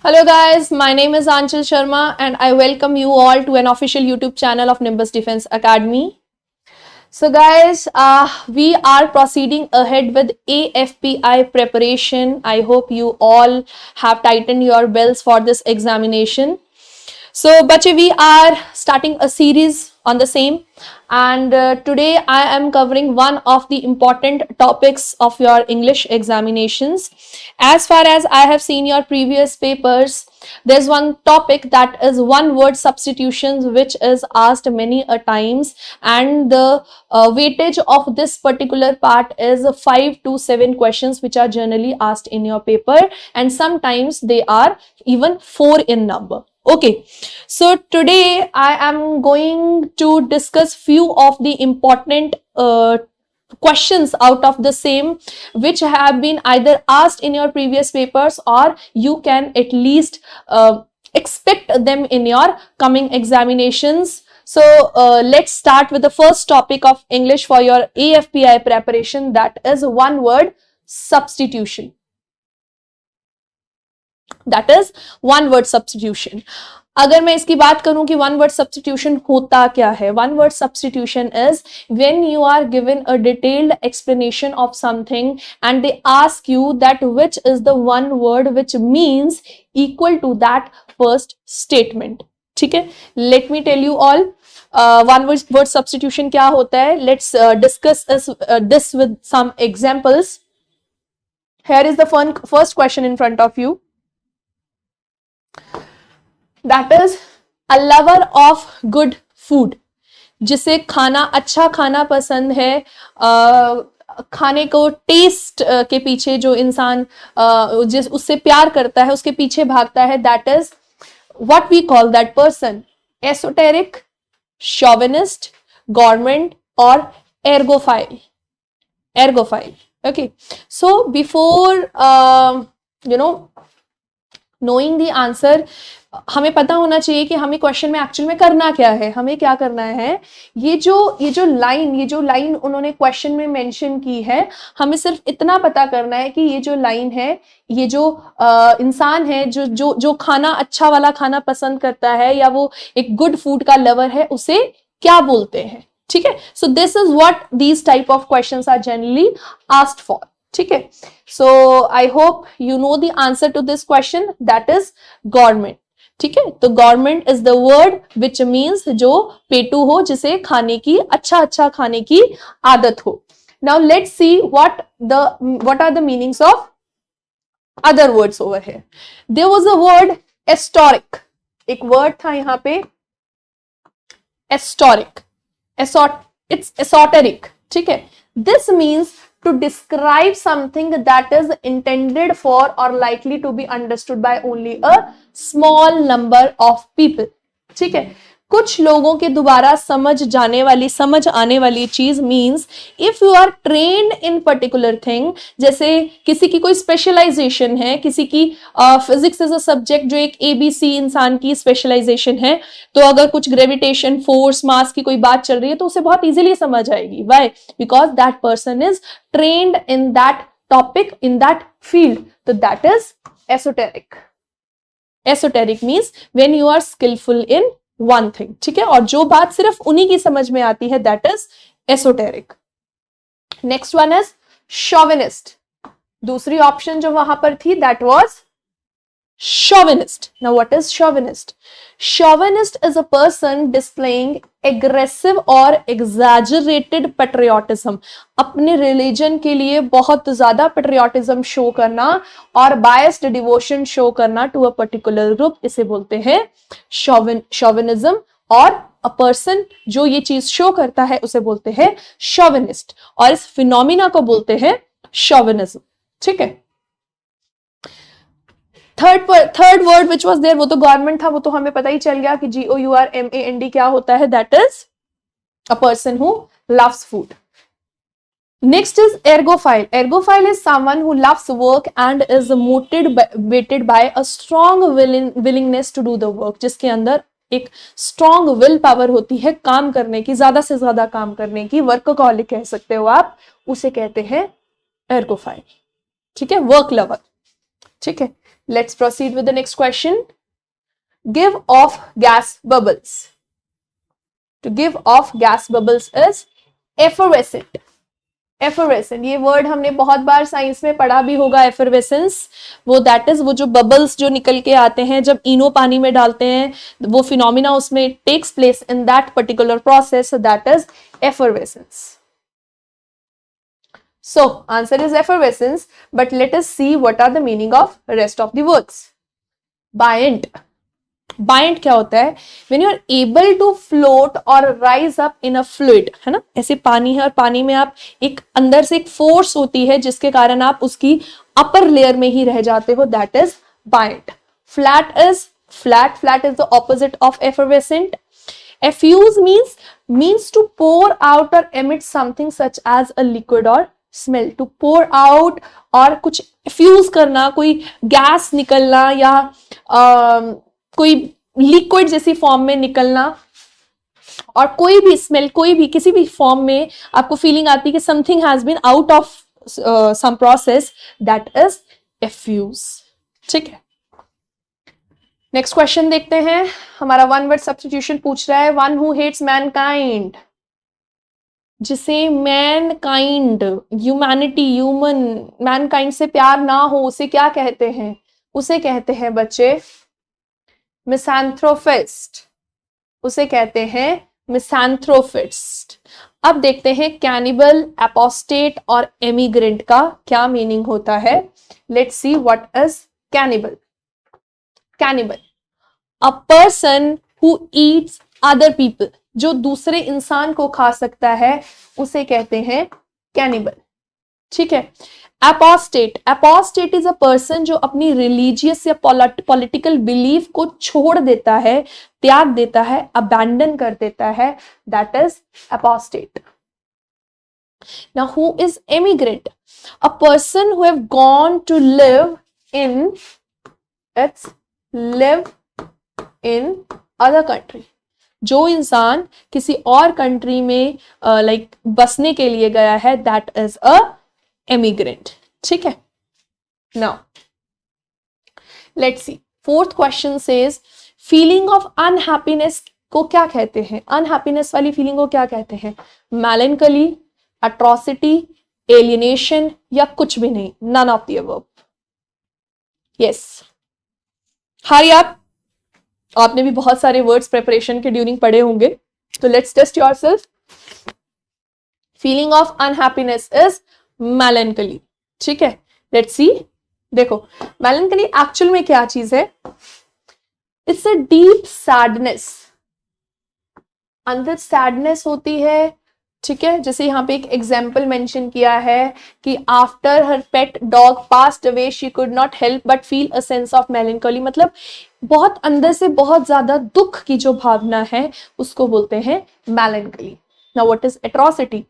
Hello guys, my name is Anchal Sharma and I welcome you all to an official YouTube channel of Nimbus Defense Academy. So guys, we are proceeding ahead with AFPI preparation. I hope you all have tightened your belts for this examination. So bache, we are starting a series on the same, and today I am covering one of the important topics of your English examinations. As far as I have seen your previous papers, there's one topic that is one word substitutions, which is asked many a times, and the weightage of this particular part is 5 to 7 questions which are generally asked in your paper, and sometimes they are even 4 in number. Okay, so today I am going to discuss few of the important questions out of the same, which have been either asked in your previous papers or you can at least expect them in your coming examinations. So let's start with the first topic of English for your AFPI preparation, that is one word substitution. That is one word substitution. अगर मैं इसकी बात करूं कि one word substitution होता क्या है, one word substitution is when you are given a detailed explanation of something and they ask you that which is the one word which means equal to that first statement. ठीक है, let me tell you all one word substitution क्या होता है. Let's discuss this with some examples. Here is the first question in front of you. That is a lover of good food. जिसे खाना अच्छा खाना पसंद है, खाने को टेस्ट के पीछे जो इंसान जिस उससे प्यार करता है, उसके पीछे भागता है, that is what we call that person. Esoteric, chauvinist, gourmand or ergophile. Ergophile. Okay, so before knowing the answer, हमें पता होना चाहिए कि हमें क्वेश्चन में एक्चुअल में करना क्या है. हमें क्या करना है, ये जो लाइन उन्होंने क्वेश्चन में मेंशन की है, हमें सिर्फ इतना पता करना है कि ये जो लाइन है, ये जो इंसान है जो खाना अच्छा वाला खाना पसंद करता है या वो एक गुड फूड का लवर है, उसे क्या बोलते हैं. ठीक है, so this is what these type of questions are generally asked for. ठीक है, so I hope you know the answer to this question, that is government. ठीक है, तो government is the word which means जो पेटू हो, जिसे खाने की अच्छा खाने की आदत हो. Now let's see what are the meanings of other words over here. There was a word historic. एक वर्ड था यहाँ पे historic. It's esoteric. ठीक है, this means to describe something that is intended for or likely to be understood by only a small number of people. ठीक है, कुछ लोगों के दोबारा समझ आने वाली चीज means if you are trained in particular thing. जैसे किसी की कोई स्पेशलाइजेशन है, किसी की फिजिक्स इज अ सब्जेक्ट जो एक ABC इंसान की स्पेशलाइजेशन है, तो अगर कुछ ग्रेविटेशन, फोर्स, मास की कोई बात चल रही है तो उसे बहुत इजीली समझ आएगी. Why? Because that person is trained in that topic, in that field. तो that is esoteric. Esoteric means when you are skillful in one thing. ठीक है, और जो बात सिर्फ उन्हीं की समझ में आती है, that is esoteric. Next one is chauvinist. दूसरी ऑप्शन जो वहां पर थी, that was chauvinist. Now what is chauvinist? Chauvinist is a person displaying aggressive or exaggerated patriotism. अपने रिलीजन के लिए बहुत ज्यादा पेट्रियोटिज्म शो करना और बायस्ड डिवोशन शो करना टू अ पर्टिकुलर ग्रुप, इसे बोलते हैं chauvinism. और अ पर्सन जो ये चीज शो करता है उसे बोलते हैं chauvinist, और इस फिनोमिना को बोलते हैं chauvinism. ठीक है, third word which was there, वो तो गवर्नमेंट था, वो तो हमें पता ही चल गया कि GOURMAND क्या होता है, that is a person who loves food. Next is ergophile. Ergophile is someone who loves work and is motivated by a strong willingness to do the work. जिसके अंदर एक स्ट्रॉन्ग विल पावर होती है काम करने की, ज्यादा से ज्यादा काम करने की, वर्कहोलिक कह सकते हो आप, उसे कहते हैं ergophile. ठीक है, वर्क लवर. ठीक है, Let's proceed with the next question. Give off gas bubbles. To give off gas bubbles is effervescent. Effervescent, ये वर्ड हमने बहुत बार साइंस में पढ़ा भी होगा. एफरवेसेंस वो दैट इज वो जो बबल्स जो निकल के आते हैं जब इनो पानी में डालते हैं, वो फिनोमिना उसमें takes place in that particular process, that is effervescence. So answer is effervescence, but let us see what are the meaning of rest of the words. Buoyant. Buoyant क्या होता है? When you are able to float or rise up in a fluid, है ना, ऐसे पानी है और पानी में आप एक अंदर से एक फोर्स होती है जिसके कारण आप उसकी अपर लेयर में ही रह जाते हो, that is buoyant. Flat is flat. Flat is the opposite of effervescent. Effuse means to pour out or emit something such as a liquid or smell. To pour out और कुछ fuse करना, कोई gas निकलना या कोई liquid जैसी form में निकलना, और कोई भी स्मेल, कोई भी किसी भी फॉर्म में आपको फीलिंग आती है कि something has been out of some process, that is effuse. ठीक है, नेक्स्ट क्वेश्चन देखते हैं. हमारा वन वर्ड सब्स्टिट्यूशन पूछ रहा है. वन हु हेट्स मैनकाइंड, जिसे मैनकाइंड, ह्यूमैनिटी, ह्यूमन, मैनकाइंड से प्यार ना हो, उसे क्या कहते हैं? उसे कहते हैं बच्चे मिसैंथ्रोफिस्ट. उसे कहते हैं मिसैंथ्रोफिस्ट. अब देखते हैं कैनिबल, एपोस्टेट और एमिग्रेंट का क्या मीनिंग होता है. Let's see what is cannibal. Cannibal, a person who Yeats other people, जो दूसरे इंसान को खा सकता है, उसे कहते हैं कैनिबल. ठीक है. Apostate, apostate is a person जो अपनी रिलीजियस या पॉलिटिकल बिलीफ को छोड़ देता है, त्याग देता है, अबैंडन कर देता है, that is apostate. Now who is emigrant? A person who have gone to live in other country. जो इंसान किसी और कंट्री में लाइक बसने के लिए गया है, दैट इज अ एमिग्रेंट. ठीक है. Now let's see, fourth question says feeling of unhappiness को क्या कहते हैं? अनहैप्पीनेस वाली फीलिंग को क्या कहते हैं? मेलैंकोली, एट्रोसिटी, एलियनेशन या कुछ भी नहीं? None of the above. Yes, Hari आप, आपने भी बहुत सारे वर्ड्स प्रिपरेशन के ड्यूरिंग पढ़े होंगे, तो let's test yourself. Feeling of unhappiness is melancholy. ठीक है, लेट्स सी. देखो, मेलैंकोली एक्चुअल में क्या चीज है? It's a deep sadness. अंदर सैडनेस होती है. ठीक है, जैसे यहाँ पे एक एग्जाम्पल मेंशन किया है कि after her pet dog passed away she could not help but feel a sense of melancholy. मतलब बहुत अंदर से बहुत ज्यादा दुख की जो भावना है उसको बोलते हैं melancholy. Now what is atrocity?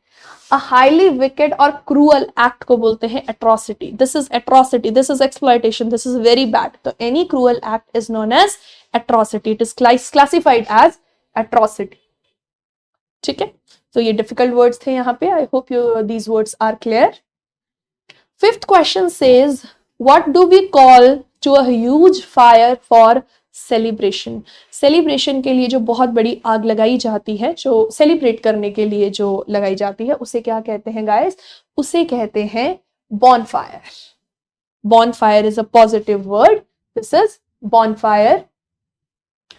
A highly wicked or cruel act को बोलते हैं atrocity. This is atrocity, this is exploitation, this is very bad. तो any cruel act is known as atrocity. It is classified as atrocity. ठीक है, तो ये difficult words थे यहाँ पे. I hope you these words are clear. Fifth question says what do we call to a huge fire for celebration? Celebration के लिए जो बहुत बड़ी आग लगाई जाती है, जो सेलिब्रेट करने के लिए जो लगाई जाती है, उसे क्या कहते हैं गाइस? उसे कहते हैं bonfire. Bonfire is a positive word. This is bonfire.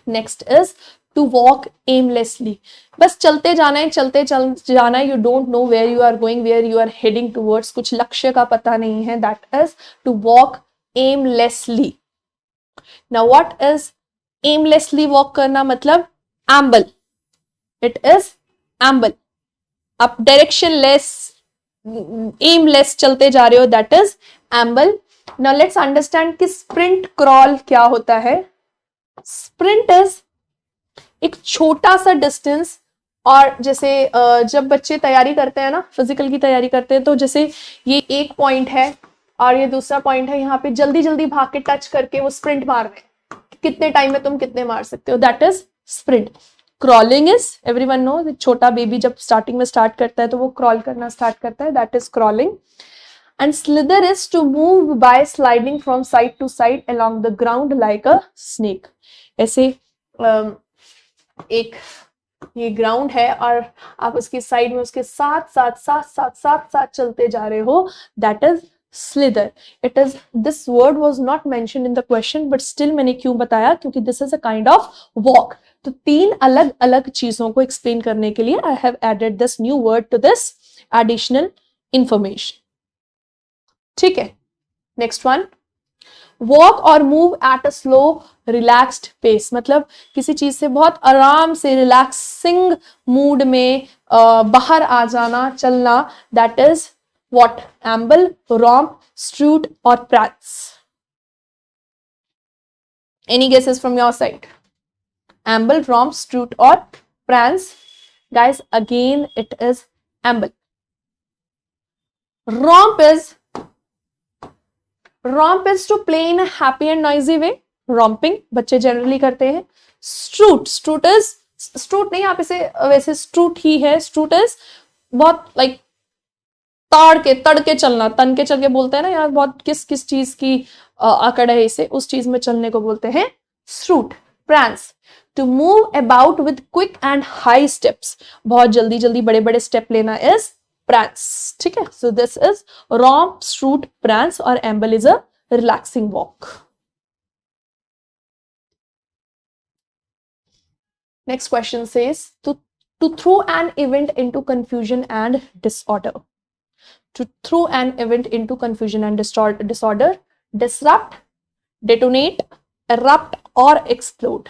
Next is to walk aimlessly. बस चलते जाना है, चलते जाना है. You don't know where you are going, where you are heading towards. कुछ लक्ष्य का पता नहीं है. That is to walk aimlessly. Now what is aimlessly walk करना? मतलब एम्बल. It is एम्बल. आप डायरेक्शन लेस, एमलेस चलते जा रहे हो, that is एम्बल. Now let's understand कि स्प्रिंट, क्रॉल क्या होता है. स्प्रिंट इज एक छोटा सा डिस्टेंस. और जैसे जब बच्चे तैयारी करते हैं ना, फिजिकल की तैयारी करते हैं, तो जैसे ये एक पॉइंट है और ये दूसरा पॉइंट है, यहाँ पे जल्दी जल्दी भाग के टच करके वो स्प्रिंट मार रहे हैं. कितने टाइम में तुम कितने मार सकते हो, that is sprint. Crawling is, everyone know, छोटा बेबी जब स्टार्टिंग में स्टार्ट करता है तो वो क्रॉल करना स्टार्ट करता है, that is crawling. and slither is to move by sliding from side to side along the ground like a snake. ऐसे एक ये ग्राउंड है और आप उसकी साइड में उसके साथ साथ साथ साथ साथ साथ चलते जा रहे हो, that is slither. It is, this word was not mentioned in the question, but still मैंने क्यों बताया, क्योंकि this is a kind of walk. तो तीन अलग अलग चीजों को explain करने के लिए I have added this new word to this additional information. ठीक है, next one, walk or move at a slow relaxed pace. मतलब किसी चीज से बहुत आराम से relaxing mood में बाहर आ जाना, चलना, that is what? Amble, romp, strut or prance. Any guesses from your side? Amble, romp, strut or prance? Guys, again it is amble. Romp is to play in a happy and noisy way. Romping बच्चे generally करते हैं. Strut नहीं, आप इसे वैसे strut ही है. Strut is बहुत like तड़ के चलना, तन के चल के बोलते हैं ना यार, बहुत किस चीज की अकड़ है इसे, उस चीज में चलने को बोलते हैं strut. Prance, to move about with quick and high steps. बहुत जल्दी जल्दी बड़े बड़े स्टेप लेना is prance. ठीक है, so this is romp, strut, prance और amble is a relaxing walk. Next question says to throw an event into confusion and disorder. To throw an event into confusion and disorder, disrupt, detonate, erupt or explode.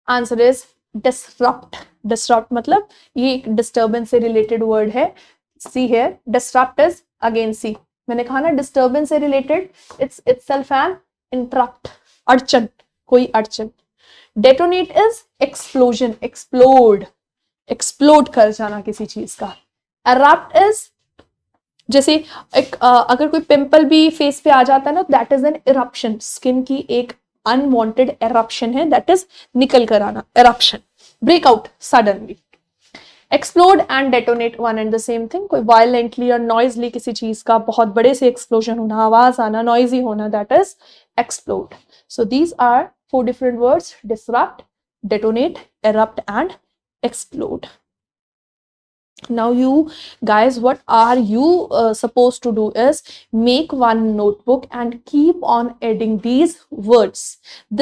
Answer is disrupt. Disrupt मतलब ये एक disturbance से related word है. See here, disrupt is again see. मैंने कहा ना disturbance से related, it's itself an interrupt. अड़चन, कोई अड़चन. Detonate is explosion, explode. Explode कर जाना किसी चीज का. erupt is जैसे एक अगर कोई पिंपल भी फेस पे आ जाता है ना, that is an eruption. Skin की एक अनवांटेड एरप्शन है, दैट इज निकल कर आना, eruption, breakout suddenly. Explode and detonate one and the same thing. कोई वायलेंटली और नॉइजली किसी चीज का बहुत बड़े से एक्सप्लोजन होना, आवाज आना, नॉइजी होना, that is explode. So these are 4 different words: disrupt, detonate, erupt and explode. Now you guys, what are you supposed to do is make one notebook and keep on adding these words.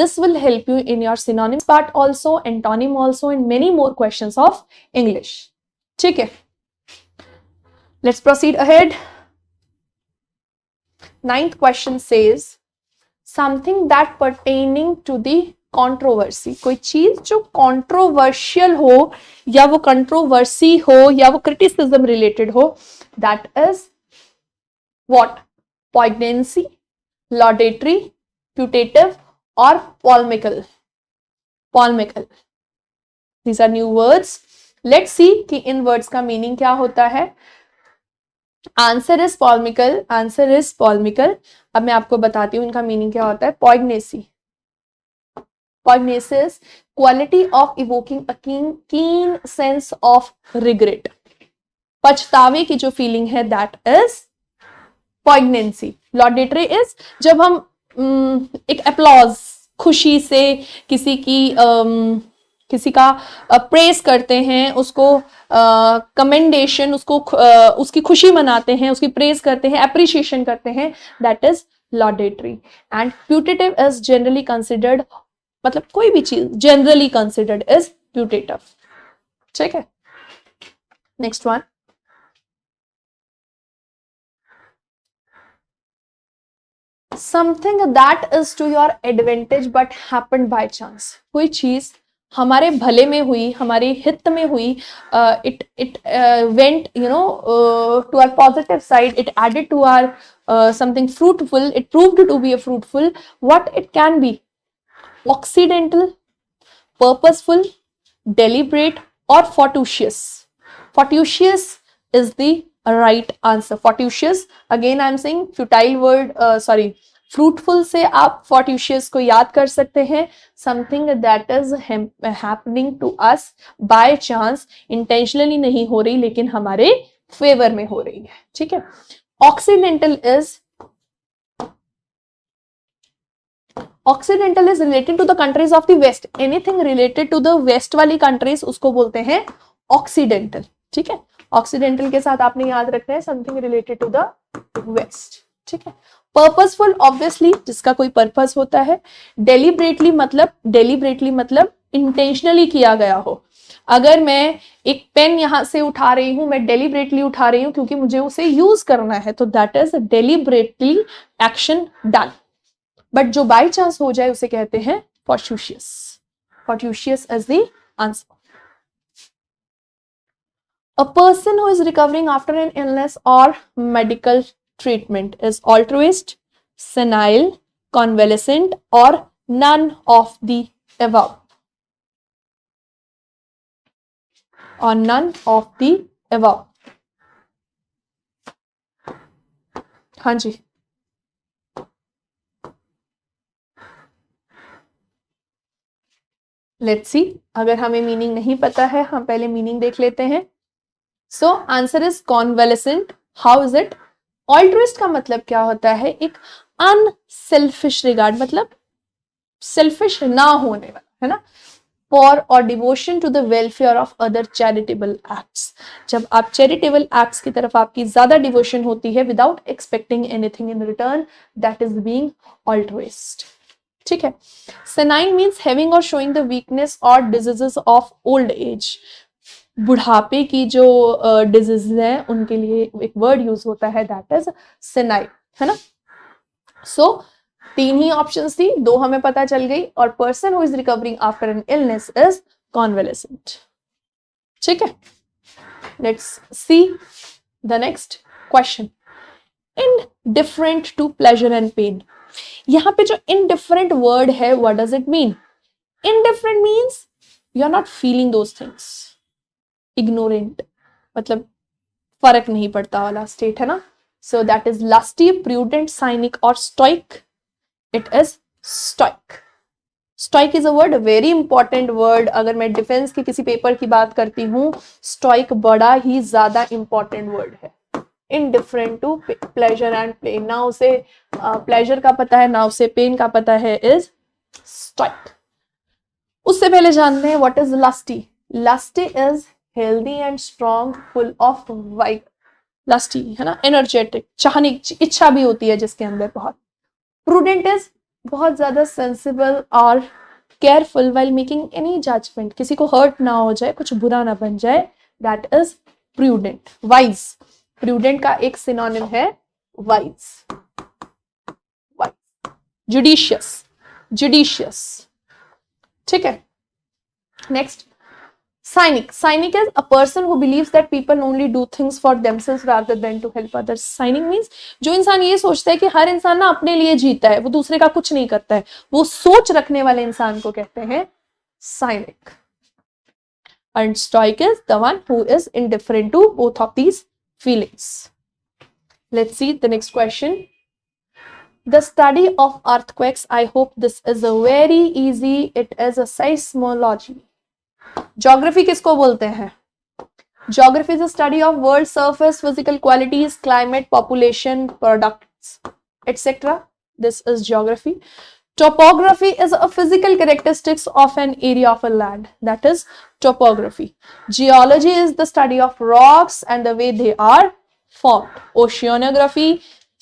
This will help you in your synonyms part also, antonym also, and many more questions of English. ठीक है, let's proceed ahead. 9th question says something that pertaining to the controversy. कोई चीज जो controversial हो, या वो controversy हो, या वो क्रिटिसिज्म रिलेटेड हो, that is what? Poignancy, laudatory, putative और polemical. Polemical, these are new words. Let's see कि इन वर्ड्स का मीनिंग क्या होता है. Answer is polemical. Answer is polemical. अब मैं आपको बताती हूँ इनका मीनिंग क्या होता है. पॉइग्नेसी, Pugnacious, quality of evoking a keen sense of regret. पछतावे की जो फीलिंग है, that is poignancy. Laudatory is जब हम एक applause, खुशी से किसी का प्रेस करते हैं, उसको कमेंडेशन, उसको उसकी खुशी मनाते हैं, उसकी प्रेस करते हैं, एप्रिशिएशन करते हैं, that is laudatory. And putative is generally considered, मतलब कोई भी चीज जनरली कंसिडर्ड इज प्यूटेटिव. ठीक है, next one. Something that is to your advantage but happened by chance. कोई चीज हमारे भले में हुई, हमारे हित में हुई, it went to our positive side, it added to our something fruitful, it proved to be a fruitful. What it can be? Accidental, purposeful, deliberate or fortuitous. Fortuitous is the right answer. Fortuitous, again I am saying futile word, fruitful से आप fortuitous को याद कर सकते हैं, something that is happening to us by chance, intentionally नहीं हो रही लेकिन हमारे फेवर में हो रही है, ठीक है। Occidental is related to the countries of the west, anything related to the west वाली कंट्रीज उसको बोलते हैं ऑक्सीडेंटल, ठीक है। ऑक्सीडेंटल के साथ आपने याद रखना है something related to the west, ठीक है। पर्पसफुल ऑब्वियसली जिसका कोई पर्पस होता है। डेलिब्रेटली मतलब इंटेंशनली किया गया हो। अगर मैं एक पेन यहां से उठा रही हूं, मैं डेलिब्रेटली उठा रही हूं क्योंकि मुझे उसे यूज करना है, तो that is deliberately action done. But जो बाय चांस हो जाए उसे कहते हैं fortuitous. Fortuitous is the answer. A person who is recovering after an illness or medical treatment is altruist, senile, convalescent, or none of the above. Or none of the above. हाँ जी, let's see. अगर हमें meaning नहीं पता है, हम पहले meaning देख लेते हैं। So answer is convalescent. How is it? Altruist का मतलब क्या होता है? एक अनसेल्फिश रिगार्ड, मतलब सेल्फिश ना होने वाला, है ना। फॉर और devotion to the welfare of other charitable acts. जब आप चैरिटेबल एक्ट्स की तरफ आपकी ज्यादा डिवोशन होती है without expecting anything in return, that is being altruist, ठीक है। Senile means having or showing the weakness or diseases of old age. बुढ़ापे की जो डिजीज है उनके लिए एक वर्ड यूज होता है, दैट इज सेनाइल, है ना। सो तीन ही ऑप्शंस थी, दो हमें पता चल गई, और person who is recovering after an illness is convalescent, ठीक है। Let's see the next question. Indifferent to pleasure and pain. यहां पे जो इनडिफरेंट वर्ड है, what does it mean? Indifferent means you are not feeling those things. Ignorant मतलब फर्क नहीं पड़ता वाला स्टेट, है ना। So that is lusty, prudent, cynic और stoic. It is stoic. Stoic is a word, very important word. अगर मैं डिफेंस के किसी पेपर की बात करती हूँ, स्टोइक बड़ा ही ज्यादा इंपॉर्टेंट वर्ड है। Indifferent to pleasure and pain, ना उसे प्लेजर का पता है ना उसे पेन का पता है, इज स्टोइक। उससे पहले जानते हैं what is lusty. Lusty is healthy and strong, full of vibe. Lusty है ना, एनर्जेटिक, चाहने की इच्छा भी होती है जिसके अंदर बहुत। प्रूडेंट इज बहुत ज्यादा सेंसिबल और careful while making any judgment, किसी को हर्ट ना हो जाए, कुछ बुरा ना बन जाए, that is prudent. Wise, prudent का एक सिनोनिम है वाइज। जुडिशियस, जुडिशियस, ठीक है। Next, cynic. Cynic is a person who believes that people only do things for themselves rather than to help others. Cynic means जो इंसान ये सोचता है कि हर इंसान ना अपने लिए जीता है, वो दूसरे का कुछ नहीं करता है, वो सोच रखने वाले इंसान को कहते हैं cynic. And stoic is the one who is indifferent to both of these feelings. Let's see the next question. The study of earthquakes. I hope this is a very easy. It is a seismology. Geography किसको बोलते हैं? Geography is the study of world surface, physical qualities, climate, population, products etcetera. This is geography. Topography is a physical characteristics of an area of a land, that is topography. Geology is the study of rocks and the way they are formed. Oceanography,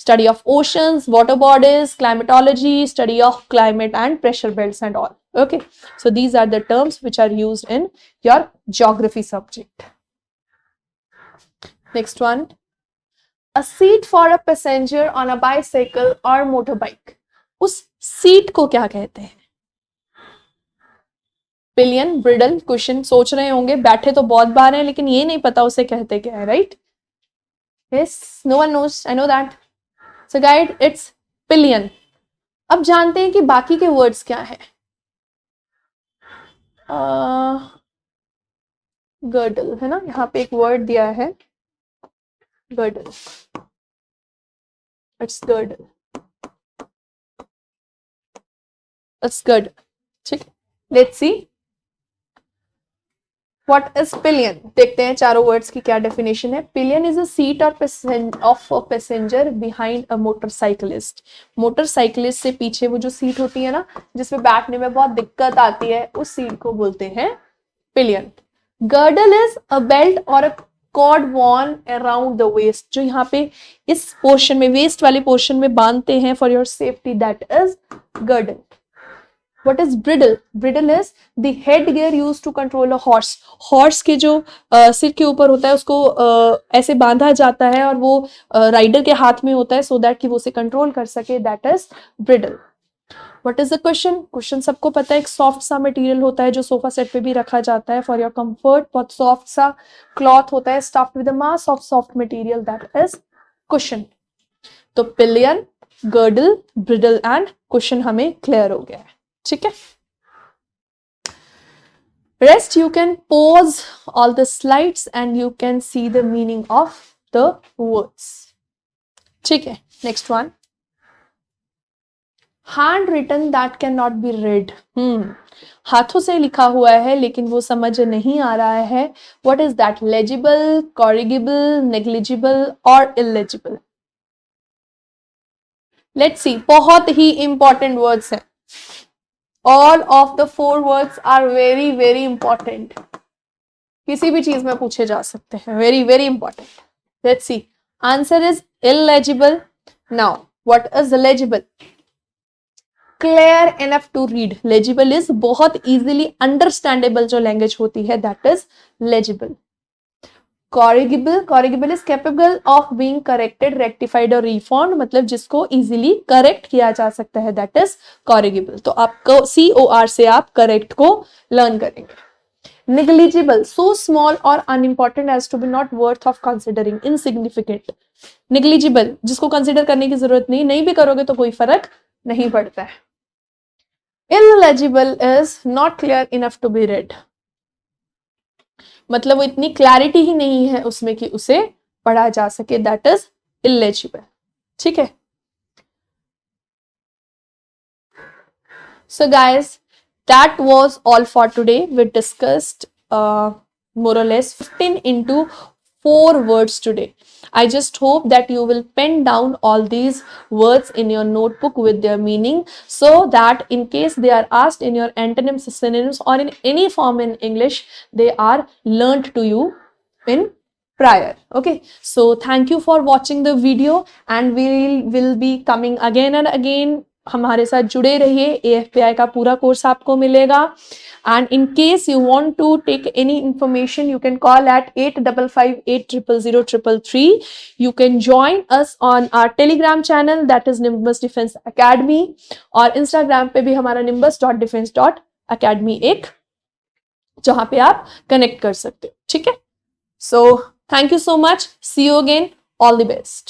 study of oceans, water bodies. Climatology, study of climate and pressure belts and all. Okay, so these are the terms which are used in your geography subject. Next one, a seat for a passenger on a bicycle or motorbike. उस seat को क्या कहते हैं? Pillion, bridle, cushion. सोच रहे होंगे बैठे तो बहुत बार हैं लेकिन ये नहीं पता उसे कहते क्या है, right? Yes, no one knows, I know that. So guys, it's pillion. अब जानते हैं कि बाकी के वर्ड्स क्या है. गर्डल है ना, यहाँ पे एक वर्ड दिया है girdle. It's girdle. It's good. ठीक है, let's see what is pillion. देखते हैं चारों वर्ड्स की क्या डेफिनेशन है। Pillion is a seat of a passenger behind a motorcyclist. Motorcyclist से पीछे वो जो सीट होती है ना, जिसमें बैठने में बहुत दिक्कत आती है, उस सीट को बोलते हैं pillion. Girdle is a belt or a cord worn around the waist, जो यहाँ पे इस पोर्शन में, वेस्ट वाले पोर्शन में बांधते हैं for your safety, that is girdle. What is bridle? Bridle is the headgear used to control a horse. Horse के जो सिर के ऊपर होता है उसको ऐसे बांधा जाता है और वो राइडर के हाथ में होता है so that कि वो उसे कंट्रोल कर सके, that is bridle. What is the question? Question सबको पता है, एक सॉफ्ट सा मटेरियल होता है जो सोफा सेट पे भी रखा जाता है फॉर योर कंफर्ट। बहुत सॉफ्ट सा क्लॉथ होता है stuffed with a mass of soft material, that is cushion. तो pillion, girdle, bridle and cushion हमें क्लियर हो गया है। ठीक है, rest you can pause all the slides and you can see the meaning of the words. ठीक है, next one, hand written that cannot be read. हाथों से लिखा हुआ है लेकिन वो समझ नहीं आ रहा है। what is that? legible, corrigible, negligible or illegible? let's see, बहुत ही important words है। All of the four words are very very important. किसी भी चीज में पूछे जा सकते हैं, very very important. Let's see. Answer is illegible. Now, what is legible? Clear enough to read. Legible is बहुत easily understandable जो language होती है, that is legible. Corrigible is capable of being corrected, rectified और reformed, मतलब जिसको easily correct किया जा सकता है, that is corrigible. तो आपको COR से आप correct को learn करेंगे। Negligible, so small or unimportant as to be not worth of considering, insignificant. Negligible, जिसको consider करने की जरूरत नहीं भी करोगे तो कोई फर्क नहीं पड़ता है। Illegible is not clear enough to be read, मतलब वो इतनी क्लैरिटी ही नहीं है उसमें कि उसे पढ़ा जा सके, दैट इज इलेजिबल। ठीक है, so guys that was all for today. We discussed more or less 15 into 4 words today. I just hope that you will pen down all these words in your notebook with their meaning, so that in case they are asked in your antonyms, synonyms or in any form in English, they are learnt to you in prior. Okay, so thank you for watching the video and we will be coming again and again. हमारे साथ जुड़े रहिए, AFPI का पूरा course आपको मिलेगा। And in case you want to take any information, you can call at 8558000333. You can join us on our Telegram channel, that is Nimbus Defense Academy, और Instagram पे भी हमारा nimbus.defense.academy एक, जहां पे आप कनेक्ट कर सकते हो। ठीक है, so thank you so much, see you again, all the best.